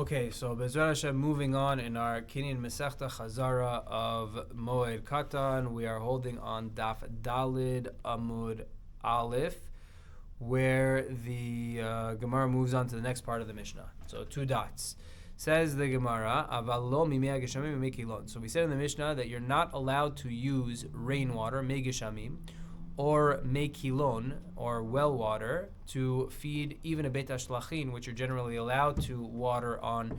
Okay, so Bezrat Hashem, moving on in our Kinyan Masechta Chazara of Moed Katan, we are holding on Daf Dalid Amud Alef, where the Gemara moves on to the next part of the Mishnah. So 2 dots. Says the Gemara, Avalo mimei geshamim mekilon. So we said in the Mishnah that you're not allowed to use rainwater, megeshamim, or mekilon, or well water, to feed even a beit hashlachin, which you're generally allowed to water on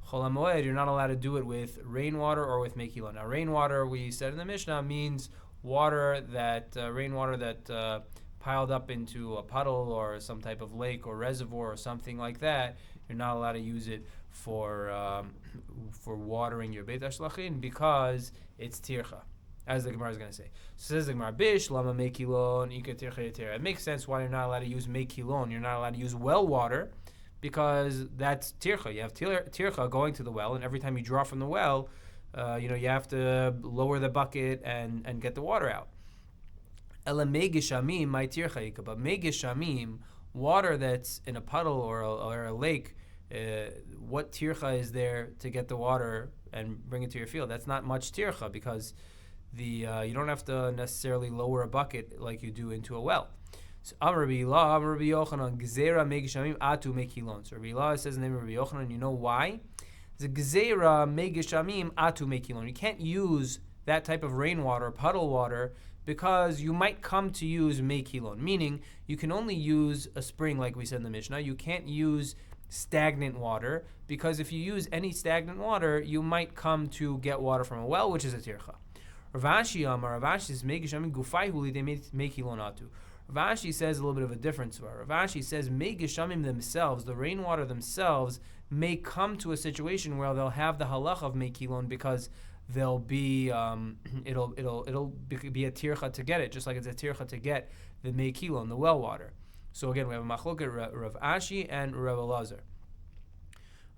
Chol HaMoed. You're not allowed to do it with rainwater or with mekilon. Now, rainwater, we said in the Mishnah, means rainwater that piled up into a puddle or some type of lake or reservoir or something like that. You're not allowed to use it for watering your beit hashlachin because it's tircha, as the Gemara is going to say. So says the Gemara, Bish, lama mekilon, ika tircha yetera. It makes sense why you're not allowed to use mekilon. You're not allowed to use well water because that's tircha. You have tircha going to the well, and every time you draw from the well, you have to lower the bucket and get the water out. Ela megishamim, my tircha ika. But megishamim, water that's in a puddle or a lake, what tircha is there to get the water and bring it to your field? That's not much tircha because you don't have to necessarily lower a bucket like you do into a well. So Amar Rabbi Yochanan, Gzeira megishamim atu mekilon. So Rabbi Ilah says in the name of Rabbi Yochanan, you know why? The Gzeira megishamim atu mekilon. You can't use that type of rainwater, puddle water, because you might come to use mekilon, meaning you can only use a spring, like we said in the Mishnah. You can't use stagnant water, because if you use any stagnant water, you might come to get water from a well, which is a tircha. Ravashi says megishamim gufai huli de mekilon atu. Ravashi says a little bit of a difference. Ravashi says megishamim themselves, the rainwater themselves, may come to a situation where they'll have the halach of mekilon because they'll be it'll be a tircha to get it, just like it's a tircha to get the mekilon, the well water. So again, we have a machloket Rav Ashi and Rav Elazar.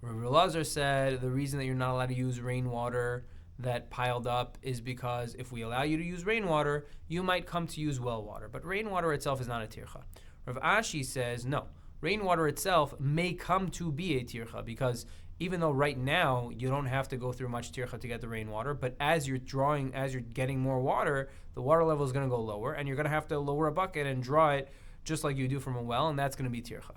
Rav Elazar said the reason that you're not allowed to use rainwater that piled up is because if we allow you to use rainwater, you might come to use well water. But rainwater itself is not a tircha. Rav Ashi says no. Rainwater itself may come to be a tircha because even though right now you don't have to go through much tircha to get the rainwater, but as you're getting more water, the water level is going to go lower, and you're going to have to lower a bucket and draw it just like you do from a well, and that's going to be tircha.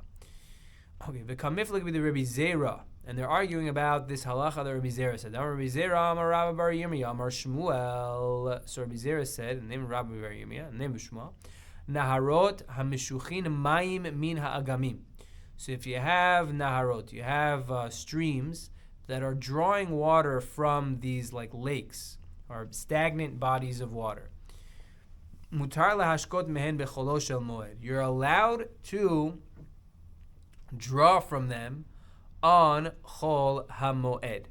Okay, v'kamiflik with the Rabbi Zera, and they're arguing about this halacha that Rabbi Zera said. Rabbi Zera amar Rabbi Bar Yirmiyah amar Shmuel. So Rabbi Zera said, in the name of Rabbi Bar Yirmiyah, in the name of Shmuel, Naharot hamishuchin mayim min ha'agamim. So if you have naharot, you have streams that are drawing water from these like lakes or stagnant bodies of water. Mutar lahashkot mehen becholo shel moed. You're allowed to draw from them on Chol HaMoed.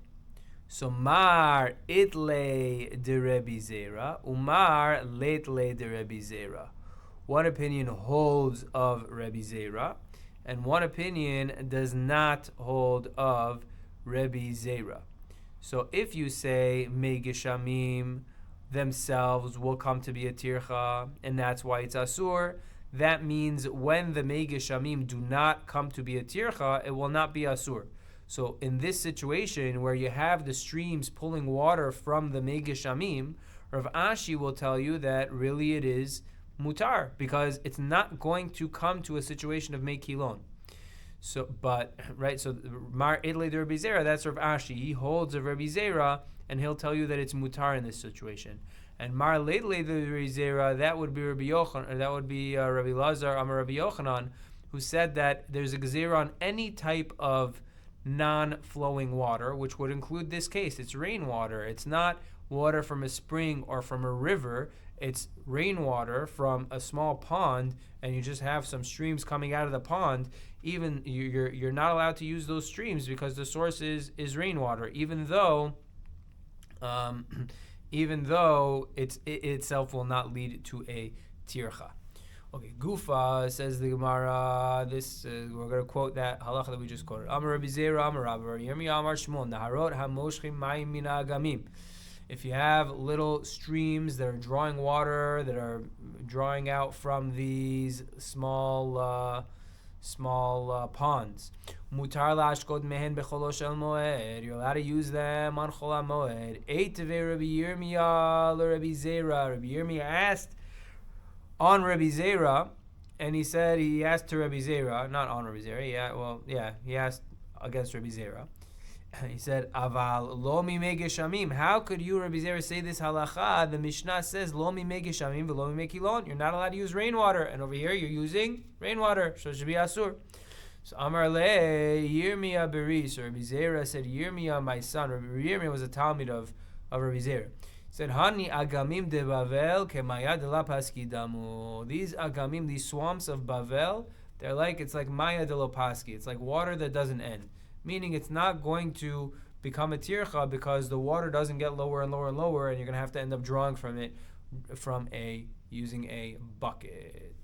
So Mar itle de Rebbe Zera, Umar leitle de Rebbe Zera. One opinion holds of Rebbe Zera, and one opinion does not hold of Rebbe Zera. So if you say Megishamim themselves will come to be a tircha, and that's why it's asur, that means when the megishamim do not come to be a tircha, it will not be asur. So in this situation where you have the streams pulling water from the megishamim, Rav Ashi will tell you that really it is mutar because it's not going to come to a situation of mekilon. So, but right, so Mar Idle de Rabbi Zera, that's Rav Ashi. He holds of Rabbi Zera, and he'll tell you that it's mutar in this situation. And Mar Leidle de Rabbi Zera, that would be Rabbi Yochanan, or that would be Rabbi Lazar Amar Rabbi Yochanan, who said that there's a gezerah on any type of non-flowing water, which would include this case. It's rainwater. It's not water from a spring or from a river. It's rainwater from a small pond, and you just have some streams coming out of the pond. Even you're not allowed to use those streams because the source is rainwater, even though it itself will not lead to a tircha. Okay, Gufa says the Gemara. We're going to quote that halacha that we just quoted. Amar Rabbi Zera, Amar Rabbi Yirmiyah, Amar Shmuel, Naharot hamoshchim mayim min ha'agamim. If you have little streams that are drawing water, that are drawing out from these small ponds, Mutar lashkot mehen becholo shel moed. You're allowed to use them on chol moed. Eiteve Rabbi Yirmiyah Rabbi Zera. Rabbi Yirmiyah asked on Rabbi Zera, and he asked to Rabbi Zera, not on Rabbi Zera. He asked against Rabbi Zera. He said, "Aval lo mimei geshamim." How could you, Rabbi Zera, say this halacha? The Mishnah says, "Lo mimei geshamim v'lo mimei kilon." You're not allowed to use rainwater, and over here you're using rainwater, so it should be asur. So Amar le Yirmiyah beri. So Rabbi Zera said, "Yirmiyah, my son." Rabbi Yirmiyah was a talmid of Rabbi Zera. He said, "Hani agamim de Bavel kemaya de la paskidamu." These agamim, these swamps of Bavel, it's like maya de lo paski. It's like water that doesn't end. Meaning it's not going to become a tircha because the water doesn't get lower and lower and lower, and you're going to have to end up drawing from it using a bucket.